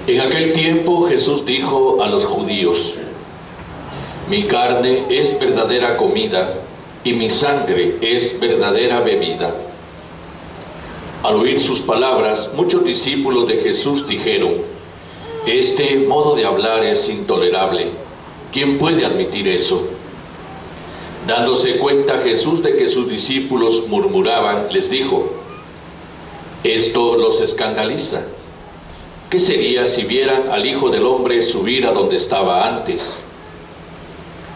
En aquel tiempo Jesús dijo a los judíos: mi carne es verdadera comida y mi sangre es verdadera bebida. Al oír sus palabras, muchos discípulos de Jesús dijeron: este modo de hablar es intolerable. ¿Quién puede admitir eso? Dándose cuenta Jesús de que sus discípulos murmuraban, les dijo: esto los escandaliza. ¿Qué sería si vieran al Hijo del Hombre subir a donde estaba antes?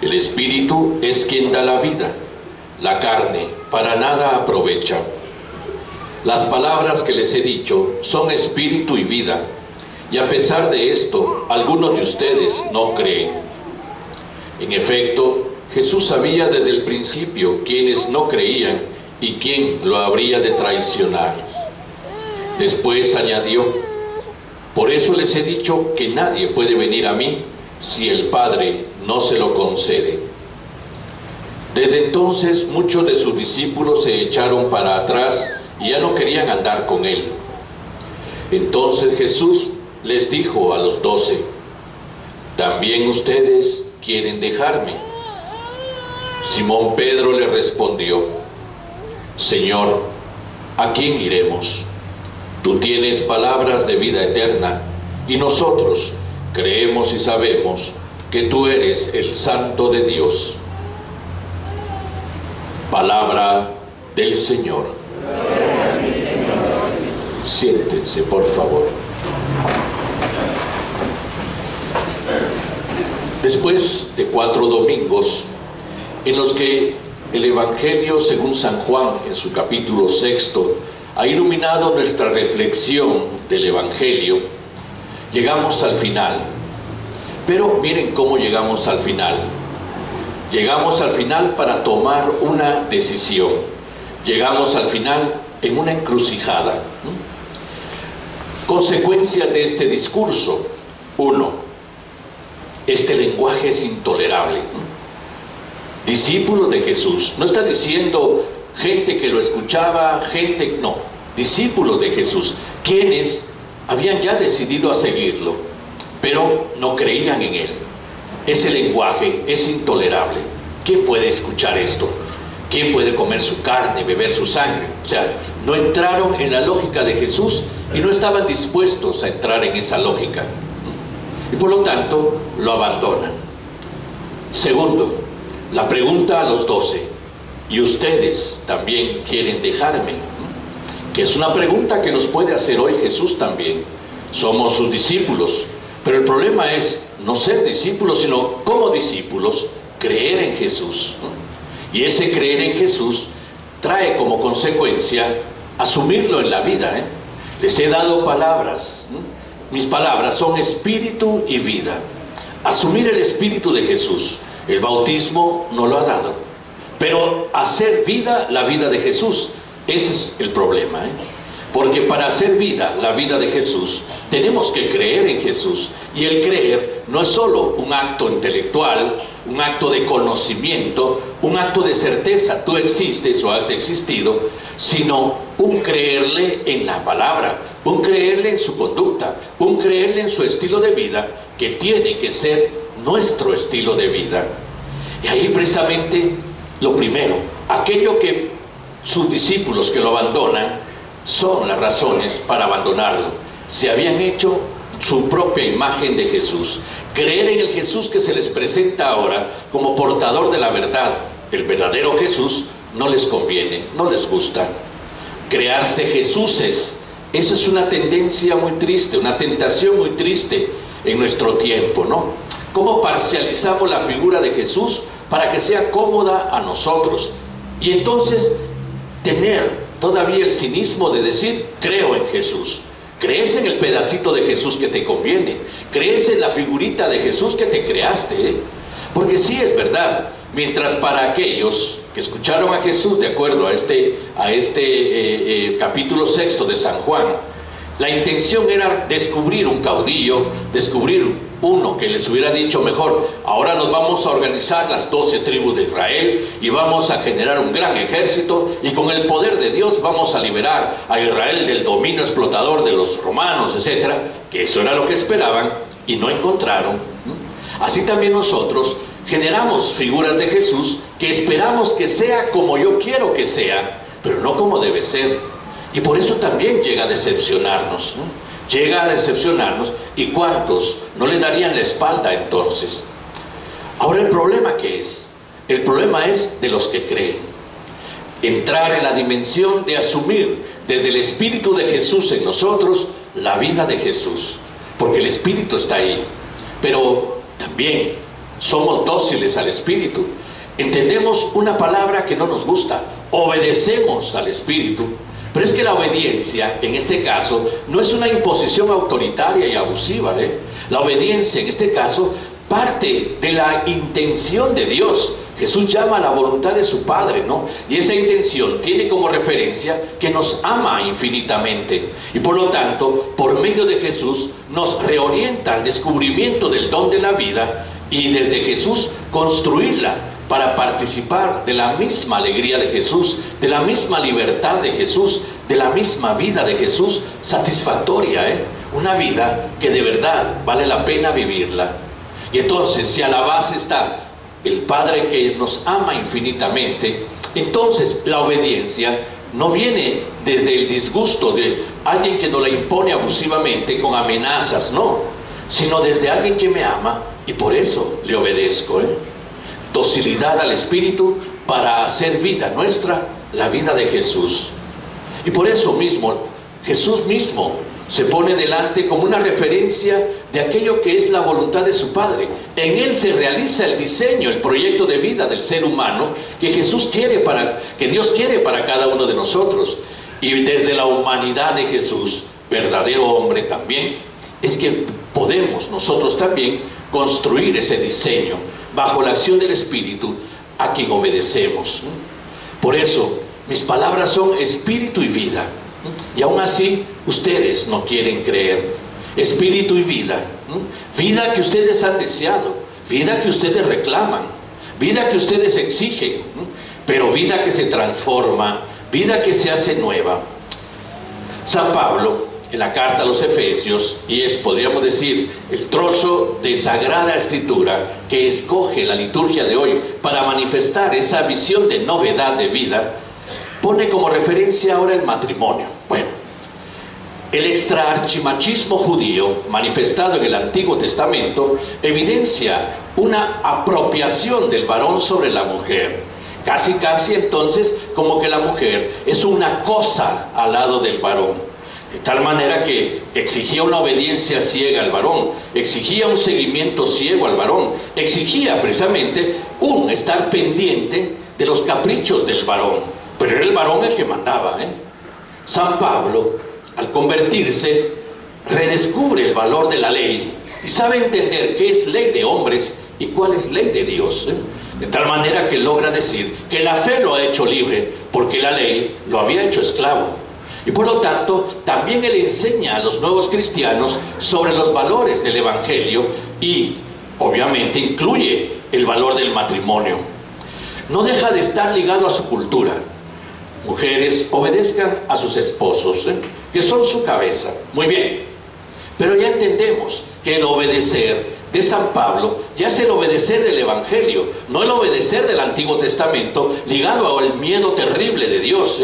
El Espíritu es quien da la vida, la carne para nada aprovecha. Las palabras que les he dicho son espíritu y vida, y a pesar de esto, algunos de ustedes no creen. En efecto, Jesús sabía desde el principio quiénes no creían y quién lo habría de traicionar. Después añadió: por eso les he dicho que nadie puede venir a mí si el Padre no se lo concede. Desde entonces muchos de sus discípulos se echaron para atrás y ya no querían andar con él. Entonces Jesús les dijo a los 12: ¿también ustedes quieren dejarme? Simón Pedro le respondió: Señor, ¿a quién iremos? Tú tienes palabras de vida eterna, y nosotros creemos y sabemos que tú eres el Santo de Dios. Palabra del Señor. Siéntense, por favor. Después de 4 domingos en los que el Evangelio según San Juan en su capítulo 6 ha iluminado nuestra reflexión del Evangelio, llegamos al final. Pero miren cómo llegamos al final. Llegamos al final para tomar una decisión. Llegamos al final en una encrucijada. Consecuencia de este discurso: 1. Este lenguaje es intolerable. Discípulos de Jesús, no está diciendo gente que lo escuchaba, gente, no, discípulos de Jesús, quienes habían ya decidido a seguirlo, pero no creían en él. Ese lenguaje es intolerable. ¿Quién puede escuchar esto? ¿Quién puede comer su carne, beber su sangre? O sea, no entraron en la lógica de Jesús y no estaban dispuestos a entrar en esa lógica. Y por lo tanto, lo abandonan. Segundo, la pregunta a los 12: ¿y ustedes también quieren dejarme? Que es una pregunta que nos puede hacer hoy Jesús también. Somos sus discípulos, pero el problema es no ser discípulos, sino como discípulos, creer en Jesús. Y ese creer en Jesús trae como consecuencia asumirlo en la vida. Les he dado palabras. Mis palabras son espíritu y vida. Asumir el espíritu de Jesús. El bautismo no lo ha dado. Pero hacer vida la vida de Jesús, ese es el problema. Porque para hacer vida la vida de Jesús, tenemos que creer en Jesús. Y el creer no es solo un acto intelectual, un acto de conocimiento, un acto de certeza, tú existes o has existido, sino un creerle en la palabra, un creerle en su conducta, un creerle en su estilo de vida, que tiene que ser nuestro estilo de vida. Y ahí precisamente lo primero, aquello que sus discípulos que lo abandonan, son las razones para abandonarlo. Se habían hecho su propia imagen de Jesús. Creer en el Jesús que se les presenta ahora como portador de la verdad, el verdadero Jesús, no les conviene, no les gusta. Crearse Jesúses, esa es una tendencia muy triste, una tentación muy triste en nuestro tiempo, ¿no? ¿Cómo parcializamos la figura de Jesús para que sea cómoda a nosotros? Y entonces tener todavía el cinismo de decir, creo en Jesús. Crees en el pedacito de Jesús que te conviene. Crees en la figurita de Jesús que te creaste, Porque sí es verdad, mientras para aquellos que escucharon a Jesús de acuerdo a este capítulo 6 de San Juan, La intención era descubrir un caudillo, descubrir uno que les hubiera dicho mejor: ahora nos vamos a organizar las 12 tribus de Israel y vamos a generar un gran ejército, y con el poder de Dios vamos a liberar a Israel del dominio explotador de los romanos, etcétera. Que eso era lo que esperaban y no encontraron. Así también nosotros generamos figuras de Jesús que esperamos que sea como yo quiero que sea, pero no como debe ser. Y por eso también llega a decepcionarnos, ¿no? Llega a decepcionarnos. ¿Y cuántos no le darían la espalda entonces? Ahora, ¿el problema qué es? El problema es de los que creen. Entrar en la dimensión de asumir desde el Espíritu de Jesús en nosotros la vida de Jesús. Porque el Espíritu está ahí. Pero también somos dóciles al Espíritu. Entendemos una palabra que no nos gusta: obedecemos al Espíritu. Pero es que la obediencia, en este caso, no es una imposición autoritaria y abusiva, ¿eh? La obediencia, en este caso, parte de la intención de Dios. Jesús llama a la voluntad de su Padre, ¿no? Y esa intención tiene como referencia que nos ama infinitamente. Y por lo tanto, por medio de Jesús, nos reorienta al descubrimiento del don de la vida, y desde Jesús construirla para participar de la misma alegría de Jesús, de la misma libertad de Jesús, de la misma vida de Jesús, satisfactoria, ¿eh? Una vida que de verdad vale la pena vivirla. Y entonces, si a la base está el Padre que nos ama infinitamente, entonces la obediencia no viene desde el disgusto de alguien que nos la impone abusivamente con amenazas, no, sino desde alguien que me ama y por eso le obedezco, ¿eh? Docilidad al Espíritu para hacer vida nuestra, la vida de Jesús. Y por eso mismo, Jesús mismo se pone delante como una referencia de aquello que es la voluntad de su Padre. En Él se realiza el diseño, el proyecto de vida del ser humano que Jesús quiere que Dios quiere para cada uno de nosotros. Y desde la humanidad de Jesús, verdadero hombre también, es que podemos nosotros también construir ese diseño bajo la acción del Espíritu a quien obedecemos. Por eso, mis palabras son espíritu y vida. Y aún así, ustedes no quieren creer. Espíritu y vida. Vida que ustedes han deseado, vida que ustedes reclaman, vida que ustedes exigen, pero vida que se transforma, vida que se hace nueva. San Pablo, en la carta a los Efesios, y es, podríamos decir, el trozo de Sagrada Escritura que escoge la liturgia de hoy para manifestar esa visión de novedad de vida, pone como referencia ahora el matrimonio. Bueno, el extraarchimachismo judío manifestado en el Antiguo Testamento evidencia una apropiación del varón sobre la mujer. Casi entonces como que la mujer es una cosa al lado del varón. De tal manera que exigía una obediencia ciega al varón, exigía un seguimiento ciego al varón, exigía precisamente un estar pendiente de los caprichos del varón. Pero era el varón el que mandaba, ¿eh? San Pablo, al convertirse, redescubre el valor de la ley y sabe entender qué es ley de hombres y cuál es ley de Dios, ¿eh? De tal manera que logra decir que la fe lo ha hecho libre, porque la ley lo había hecho esclavo. Y por lo tanto, también él enseña a los nuevos cristianos sobre los valores del Evangelio y, obviamente, incluye el valor del matrimonio. No deja de estar ligado a su cultura. Mujeres, obedezcan a sus esposos, ¿eh? Que son su cabeza. Muy bien. Pero ya entendemos que el obedecer de San Pablo ya es el obedecer del Evangelio, no el obedecer del Antiguo Testamento ligado al miedo terrible de Dios,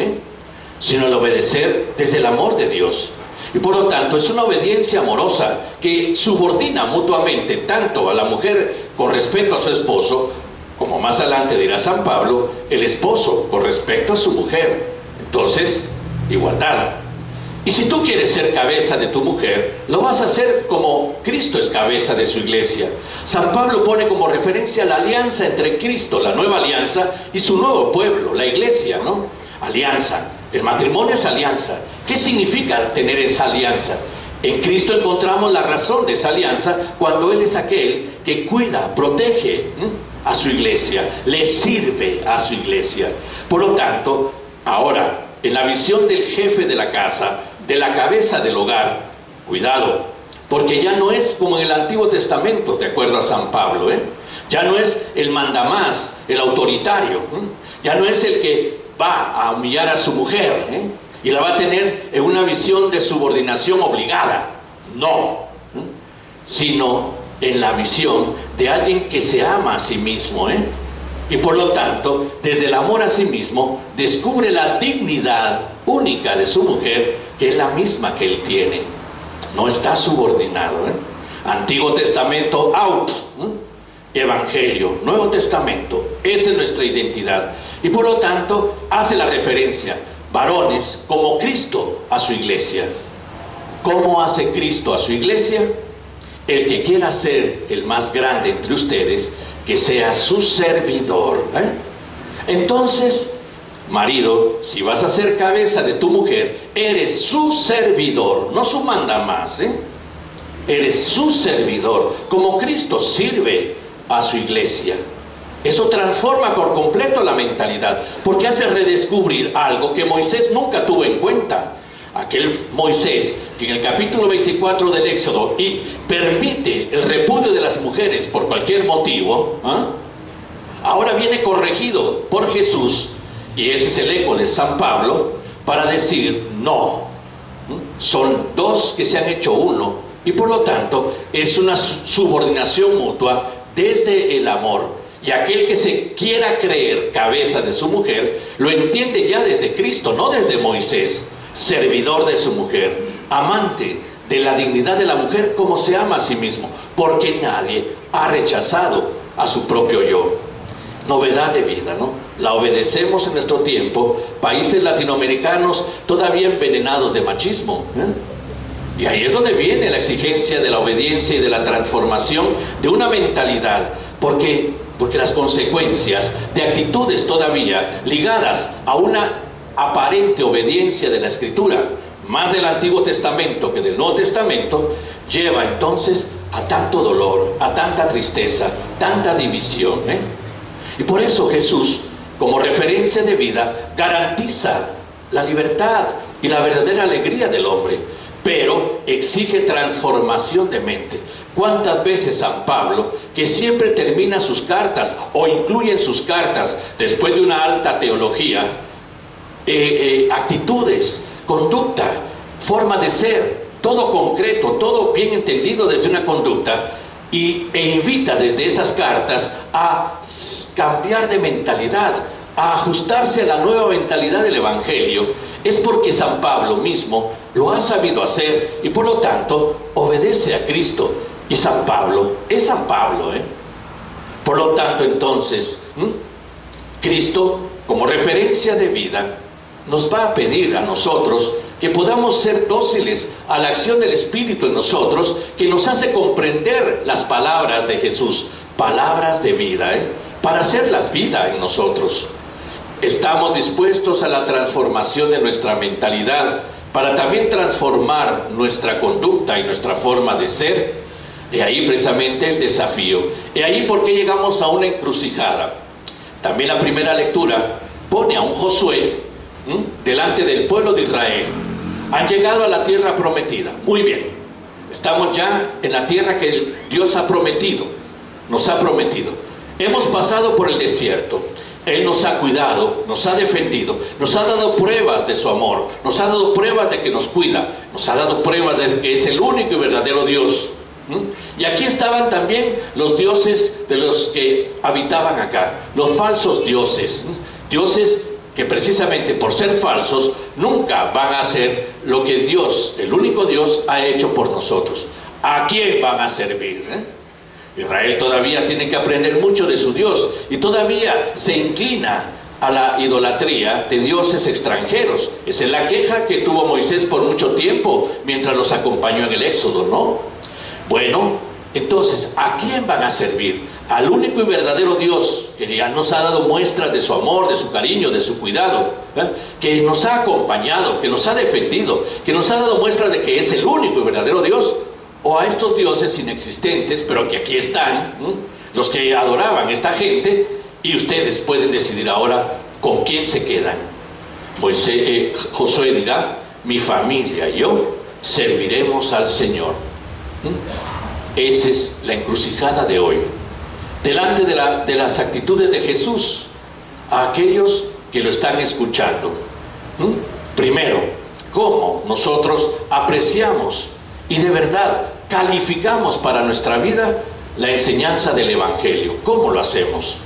sino el obedecer desde el amor de Dios. Y por lo tanto es una obediencia amorosa que subordina mutuamente tanto a la mujer con respecto a su esposo, como más adelante dirá San Pablo, el esposo con respecto a su mujer. Entonces, igualdad. Y si tú quieres ser cabeza de tu mujer, lo vas a hacer como Cristo es cabeza de su iglesia. San Pablo pone como referencia la alianza entre Cristo, la nueva alianza, y su nuevo pueblo, la iglesia, ¿no? Alianza. El matrimonio es alianza. ¿Qué significa tener esa alianza? En Cristo encontramos la razón de esa alianza cuando Él es aquel que cuida, protege a su iglesia, le sirve a su iglesia. Por lo tanto, ahora, en la visión del jefe de la casa, de la cabeza del hogar. Cuidado, porque ya no es como en el Antiguo Testamento, de acuerdo a San Pablo, ya no es el mandamás, el autoritario, ya no es el que va a humillar a su mujer, y la va a tener en una visión de subordinación obligada. No, sino en la visión de alguien que se ama a sí mismo, y por lo tanto, desde el amor a sí mismo, descubre la dignidad única de su mujer, que es la misma que él tiene. No está subordinado. Antiguo Testamento, out. Evangelio, Nuevo Testamento. Esa es nuestra identidad. Y por lo tanto, hace la referencia, varones, como Cristo a su iglesia. ¿Cómo hace Cristo a su iglesia? El que quiera ser el más grande entre ustedes, que sea su servidor. Entonces, marido, si vas a ser cabeza de tu mujer, eres su servidor, no su mandamás, eres su servidor, como Cristo sirve a su iglesia. Eso transforma por completo la mentalidad, porque hace redescubrir algo que Moisés nunca tuvo en cuenta. Aquel Moisés que en el capítulo 24 del Éxodo y permite el repudio de las mujeres por cualquier motivo, ahora viene corregido por Jesús, y ese es el eco de San Pablo, para decir no, son dos que se han hecho uno, y por lo tanto es una subordinación mutua desde el amor. Y aquel que se quiera creer cabeza de su mujer, lo entiende ya desde Cristo, no desde Moisés. Servidor de su mujer, amante de la dignidad de la mujer como se ama a sí mismo, porque nadie ha rechazado a su propio yo. Novedad de vida, ¿no? La obedecemos en nuestro tiempo, países latinoamericanos todavía envenenados de machismo, y ahí es donde viene la exigencia de la obediencia y de la transformación de una mentalidad, porque las consecuencias de actitudes todavía ligadas a una aparente obediencia de la Escritura, más del Antiguo Testamento que del Nuevo Testamento, lleva entonces a tanto dolor, a tanta tristeza, tanta división. Y por eso Jesús, como referencia de vida, garantiza la libertad y la verdadera alegría del hombre, pero exige transformación de mente. ¿Cuántas veces San Pablo, que siempre termina sus cartas o incluye en sus cartas, después de una alta teología, actitudes, conducta, forma de ser, todo concreto, todo bien entendido desde una conducta, e invita desde esas cartas a cambiar de mentalidad, a ajustarse a la nueva mentalidad del Evangelio? Es porque San Pablo mismo lo ha sabido hacer y por lo tanto obedece a Cristo. Y San Pablo es San Pablo, Por lo tanto, entonces, Cristo, como referencia de vida, nos va a pedir a nosotros que podamos ser dóciles a la acción del Espíritu en nosotros, que nos hace comprender las palabras de Jesús, palabras de vida, para hacerlas vida en nosotros. Estamos dispuestos a la transformación de nuestra mentalidad, para también transformar nuestra conducta y nuestra forma de ser. Y ahí precisamente el desafío. Y ahí porque llegamos a una encrucijada. También la primera lectura pone a un Josué delante del pueblo de Israel. Han llegado a la tierra prometida. Muy bien. Estamos ya en la tierra que Dios ha prometido. Nos ha prometido. Hemos pasado por el desierto. Él nos ha cuidado, nos ha defendido, nos ha dado pruebas de su amor, nos ha dado pruebas de que nos cuida, nos ha dado pruebas de que es el único y verdadero Dios. Y aquí estaban también los dioses de los que habitaban acá, los falsos dioses, dioses que precisamente por ser falsos nunca van a hacer lo que Dios, el único Dios, ha hecho por nosotros. ¿A quién van a servir? Israel todavía tiene que aprender mucho de su Dios y todavía se inclina a la idolatría de dioses extranjeros. Esa es la queja que tuvo Moisés por mucho tiempo mientras los acompañó en el Éxodo, ¿no? Bueno, entonces, ¿a quién van a servir? Al único y verdadero Dios, que ya nos ha dado muestras de su amor, de su cariño, de su cuidado, que nos ha acompañado, que nos ha defendido, que nos ha dado muestras de que es el único y verdadero Dios. O a estos dioses inexistentes, pero que aquí están, los que adoraban a esta gente, y ustedes pueden decidir ahora con quién se quedan. Pues Josué dirá, mi familia y yo serviremos al Señor. Esa es la encrucijada de hoy. Delante de las actitudes de Jesús, a aquellos que lo están escuchando. Primero, cómo nosotros apreciamos y de verdad calificamos para nuestra vida la enseñanza del Evangelio. ¿Cómo lo hacemos?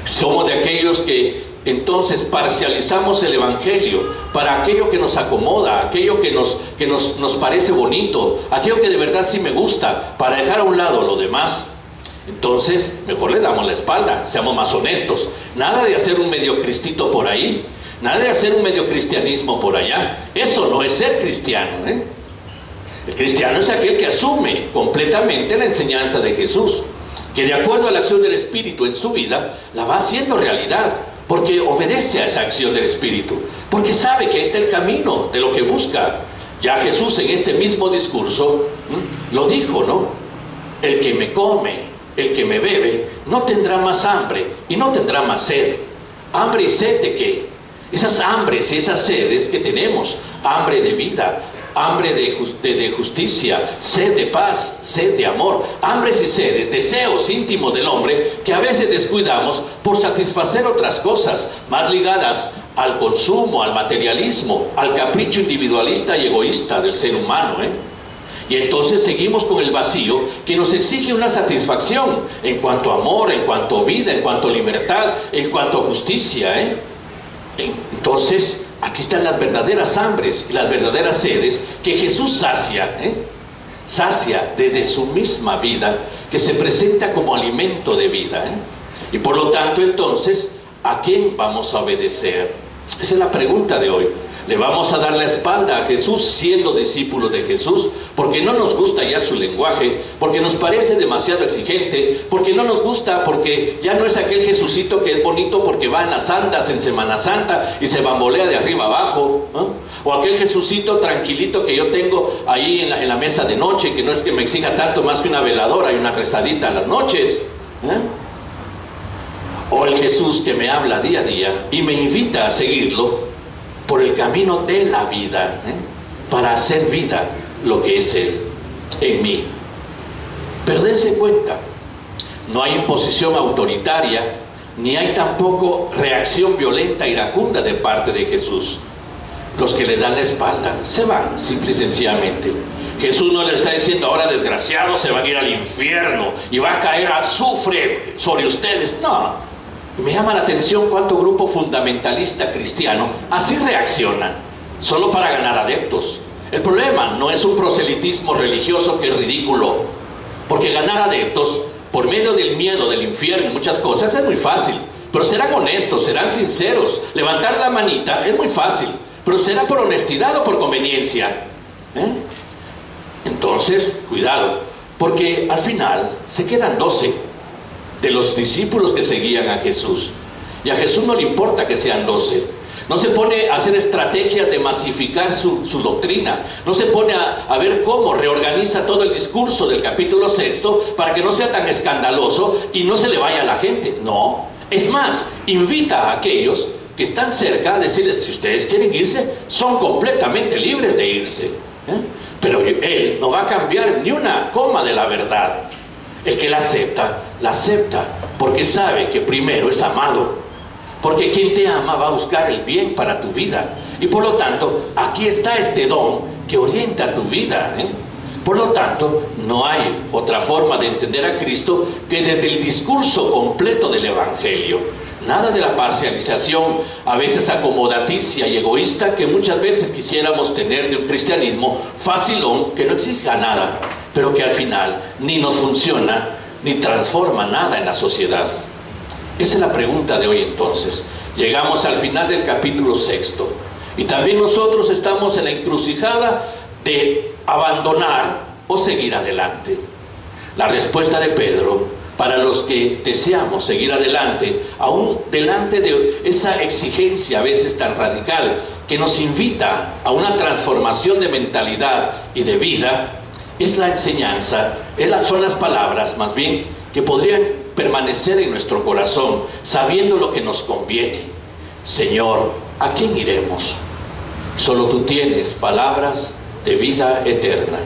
Somos de aquellos que entonces parcializamos el Evangelio para aquello que nos acomoda, aquello que nos parece bonito, aquello que de verdad sí me gusta, para dejar a un lado lo demás. Entonces mejor le damos la espalda, seamos más honestos. Nada de hacer un mediocristito por ahí, nada de hacer un mediocristianismo por allá. Eso no es ser cristiano, ¿eh? El cristiano es aquel que asume completamente la enseñanza de Jesús, que de acuerdo a la acción del Espíritu en su vida, la va haciendo realidad, porque obedece a esa acción del Espíritu, porque sabe que este es el camino de lo que busca. Ya Jesús en este mismo discurso lo dijo, ¿no? El que me come, el que me bebe, no tendrá más hambre y no tendrá más sed. ¿Hambre y sed de qué? Esas hambres y esas sedes que tenemos, hambre de vida, hambre de justicia, sed de paz, sed de amor, hambres y sedes, deseos íntimos del hombre que a veces descuidamos por satisfacer otras cosas más ligadas al consumo, al materialismo, al capricho individualista y egoísta del ser humano, Y entonces seguimos con el vacío que nos exige una satisfacción en cuanto a amor, en cuanto a vida, en cuanto a libertad, en cuanto a justicia, Entonces aquí están las verdaderas hambres y las verdaderas sedes que Jesús sacia, sacia desde su misma vida, que se presenta como alimento de vida, Y por lo tanto entonces, ¿a quién vamos a obedecer? Esa es la pregunta de hoy. ¿Le vamos a dar la espalda a Jesús siendo discípulos de Jesús? Porque no nos gusta ya su lenguaje, porque nos parece demasiado exigente, porque no nos gusta, porque ya no es aquel Jesucito que es bonito porque va en las andas en Semana Santa y se bambolea de arriba abajo, ¿no? O aquel Jesucito tranquilito que yo tengo ahí en la mesa de noche, que no es que me exija tanto más que una veladora y una rezadita a las noches, O el Jesús que me habla día a día y me invita a seguirlo por el camino de la vida, para hacer vida lo que es Él en mí. Pero dense cuenta, no hay imposición autoritaria, ni hay tampoco reacción violenta, iracunda de parte de Jesús. Los que le dan la espalda se van, simple y sencillamente. Jesús no le está diciendo, ahora desgraciados se van a ir al infierno y va a caer azufre sobre ustedes. No. Me llama la atención cuánto grupo fundamentalista cristiano así reacciona, solo para ganar adeptos. El problema no es un proselitismo religioso que es ridículo, porque ganar adeptos por medio del miedo del infierno y muchas cosas es muy fácil, pero serán honestos, serán sinceros. Levantar la manita es muy fácil, pero será por honestidad o por conveniencia, Entonces, cuidado, porque al final se quedan 12 de los discípulos que seguían a Jesús. Y a Jesús no le importa que sean 12. No se pone a hacer estrategias de masificar su doctrina. No se pone a ver cómo reorganiza todo el discurso del capítulo 6 para que no sea tan escandaloso y no se le vaya a la gente. No. Es más, invita a aquellos que están cerca a decirles, si ustedes quieren irse, son completamente libres de irse. Pero Él no va a cambiar ni una coma de la verdad. El que la acepta porque sabe que primero es amado, porque quien te ama va a buscar el bien para tu vida, y por lo tanto aquí está este don que orienta tu vida, Por lo tanto, no hay otra forma de entender a Cristo que desde el discurso completo del Evangelio. Nada de la parcialización, a veces acomodaticia y egoísta, que muchas veces quisiéramos tener de un cristianismo facilón que no exija nada, pero que al final ni nos funciona, ni transforma nada en la sociedad. Esa es la pregunta de hoy entonces. Llegamos al final del capítulo 6, y también nosotros estamos en la encrucijada de abandonar o seguir adelante. La respuesta de Pedro, para los que deseamos seguir adelante, aún delante de esa exigencia a veces tan radical, que nos invita a una transformación de mentalidad y de vida, es la enseñanza, son las palabras más bien que podrían permanecer en nuestro corazón, sabiendo lo que nos conviene. Señor, ¿a quién iremos? Solo tú tienes palabras de vida eterna.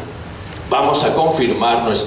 Vamos a confirmar nuestra